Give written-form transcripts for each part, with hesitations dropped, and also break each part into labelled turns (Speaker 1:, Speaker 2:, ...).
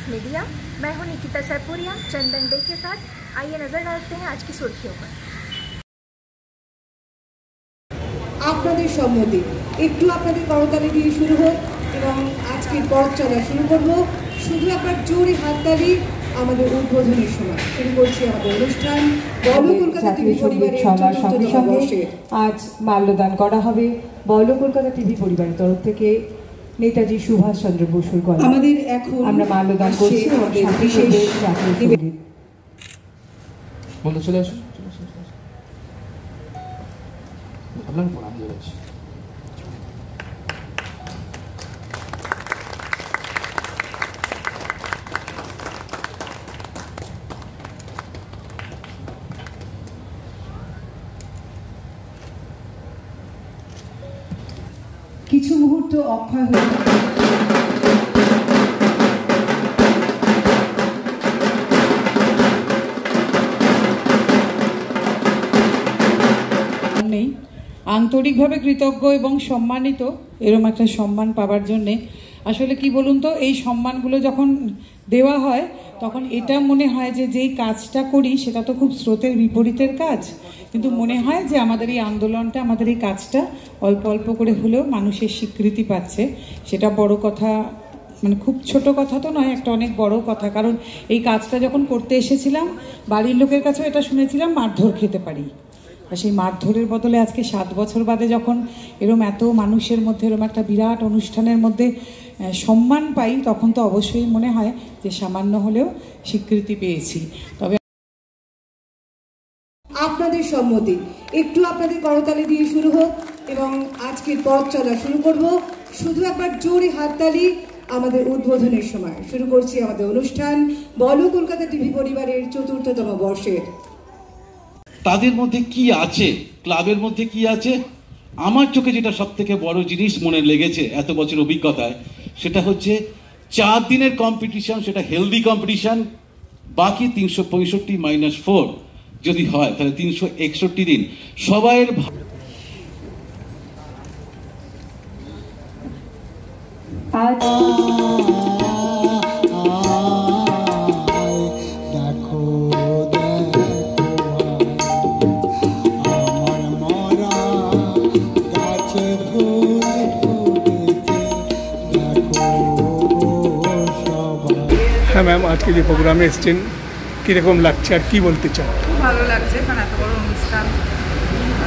Speaker 1: Media. मैं हूं निकिता सरपुरिया चंदन day के साथ। आइए नजर डालते हैं आज की सुर्खियों पर।
Speaker 2: আপনাদের সম্মতি একটু আপনাদের করতালি দিয়ে শুরু হোক এবং আজকের পথ চলা শুরু করব। শুধু আপনার জোরে হাততালি আমাদের উদ্বোধনের সময় শুরু করছি আমাদের অনুষ্ঠান। বলো কলকাতা টিভি পরিবারের সঙ্গে সঙ্গে আজ মাল্যদান করা হবে বলো কলকাতা টিভি পরিবারের তরফ থেকে নেতাজি সুভাষচন্দ্র বসুর গলায়। আমাদের এখন আমরা মাল্যদান করছি আমাদের বিশেষ জাতীয় সঙ্গীত।
Speaker 3: বন্ধু চলে আসুন, আপনার প্রণাম জানাচ্ছি।
Speaker 2: কিছু মুহূর্ত অক্ষয় হয়ে
Speaker 4: নেই। আন্তরিকভাবে কৃতজ্ঞ এবং সম্মানিত এরকম একটা সম্মান পাওয়ার জন্যে। আসলে কি বলুন তো, এই সম্মানগুলো যখন দেওয়া হয় তখন এটা মনে হয় যে যেই কাজটা করি সেটা তো খুব স্রোতের বিপরীতের কাজ, কিন্তু মনে হয় যে আমাদের এই আন্দোলনটা, আমাদের এই কাজটা অল্প অল্প করে হলেও মানুষের স্বীকৃতি পাচ্ছে। সেটা বড় কথা, মানে খুব ছোট কথা তো নয়, একটা অনেক বড় কথা। কারণ এই কাজটা যখন করতে এসেছিলাম বাড়ির লোকের কাছেও এটা শুনেছিলাম মারধর খেতে পারি, আর সেই মারধরের বদলে আজকে 7 বছর বাদে যখন এরম এত মানুষের মধ্যে এরম একটা বিরাট অনুষ্ঠানের মধ্যে সম্মান পাই, তখন তো অবশ্যই মনে হয় যে সামান্য হলেও স্বীকৃতি পেয়েছি। তবে
Speaker 2: আপনাদের সম্মতি একটু আপনাদের করতালি দিয়ে শুরু হোক এবং আজকের পথ চলা শুরু করব। শুধু একবার জোরে হাততালি আমাদের উদ্বোধনের সময় শুরু করছি আমাদের অনুষ্ঠান বলো কলকাতা টিভি পরিবারের ৪র্থতম বর্ষের।
Speaker 5: তাদের মধ্যে কি আছে, ক্লাবের মধ্যে কি আছে, আমার চোখে যেটা সব থেকে বড় জিনিস মনে লেগেছে এত বছর অভিজ্ঞতায়, সেটা হচ্ছে 4 দিনের কম্পিটিশন, সেটা হেলদি কম্পিটিশন। বাকি 365 - 4 যদি হয় তাহলে 361 দিন সবাইয়ের
Speaker 6: হ্যাঁ ম্যাম, আজকে যে প্রোগ্রামে এসছেন কীরকম লাগছে আর কি বলতে চান?
Speaker 7: খুব ভালো লাগছে, কারণ এত বড় অনুষ্ঠান,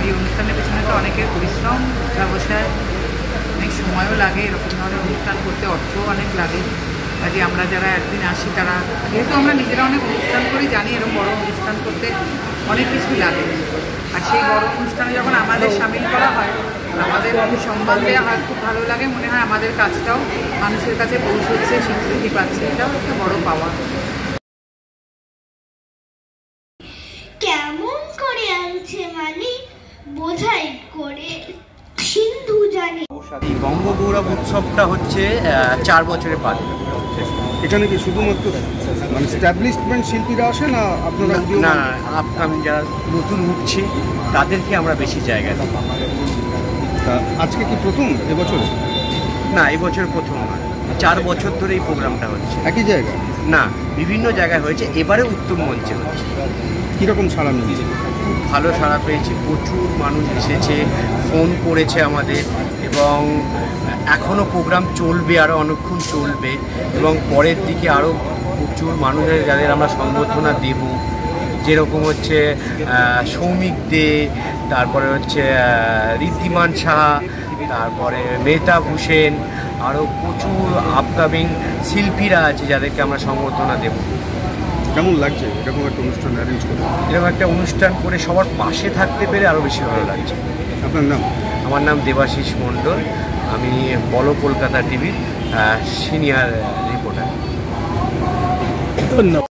Speaker 7: এই অনুষ্ঠানের পেছনে তো অনেকের পরিশ্রম, ব্যবসায় অনেক সময়ও লাগে। এরকম ধরনের অনুষ্ঠান করতে অর্থও অনেক লাগে। কাজে আমরা যারা একদিন আসি তারা, যেহেতু আমরা নিজেরা অনেক অনুষ্ঠান করি, জানি এরকম বড় অনুষ্ঠান করতে অনেক কিছু লাগে। আর সেই বড় অনুষ্ঠানে যখন আমাদের সামিল করা হয়, আমাদের সম্মান দেওয়া হয়, খুব ভালো লাগে। মনে হয় আমাদের কাজটাও মানুষের কাছে পৌঁছচ্ছে, স্বীকৃতি পাচ্ছে, এটাও একটা বড় পাওয়া।
Speaker 8: কেমন করে আনছে মানে বোঝাই করে সিন্ধু জানে।
Speaker 9: এই বঙ্গগৌরব উৎসবটা হচ্ছে 4 বছরের পাল।
Speaker 6: এখানে কি শুধুমাত্র মানে স্ট্যাবলিশমেন্ট শিল্পীরা আসে না আপনারা?
Speaker 9: না, আপকামিং যারা নতুন উঠছে তাদেরকে আমরা বেশি জায়গা দিই।
Speaker 6: আজকে কি প্রথম এবছর?
Speaker 9: না, এবছর প্রথম নয়, 4 বছর ধরে এই প্রোগ্রামটা হচ্ছে।
Speaker 6: একই জায়গায়
Speaker 9: না, বিভিন্ন জায়গায় হয়েছে, এবারে উত্তম মঞ্চে হচ্ছে।
Speaker 6: কীরকম সাড়া মিলছে?
Speaker 9: খুব ভালো সাড়া পেয়েছি, প্রচুর মানুষ এসেছে, ফোন করেছে আমাদের, এবং এখনও প্রোগ্রাম চলবে, আরও অনেকক্ষণ চলবে, এবং পরের দিকে আরও প্রচুর মানুষের যাদের আমরা সংবর্ধনা দেব, যেরকম হচ্ছে সৌমিক দে, তারপরে হচ্ছে ঋদ্ধিমান সাহা, তারপরে মেহতাব হোসেন, আরও প্রচুর আপকামিং শিল্পীরা আছে যাদেরকে আমরা সংবর্ধনা দেব।
Speaker 6: কেমন লাগছে এরকম একটা অনুষ্ঠান অ্যারেঞ্জ করে?
Speaker 9: এরকম একটা অনুষ্ঠান করে সবার পাশে থাকতে পেরে আরও বেশি ভালো লাগছে।
Speaker 6: আপনার নাম?
Speaker 9: আমার নাম দেবাশিস মণ্ডল, আমি বলো কলকাতা টিভির সিনিয়র রিপোর্টার।
Speaker 6: ধন্যবাদ।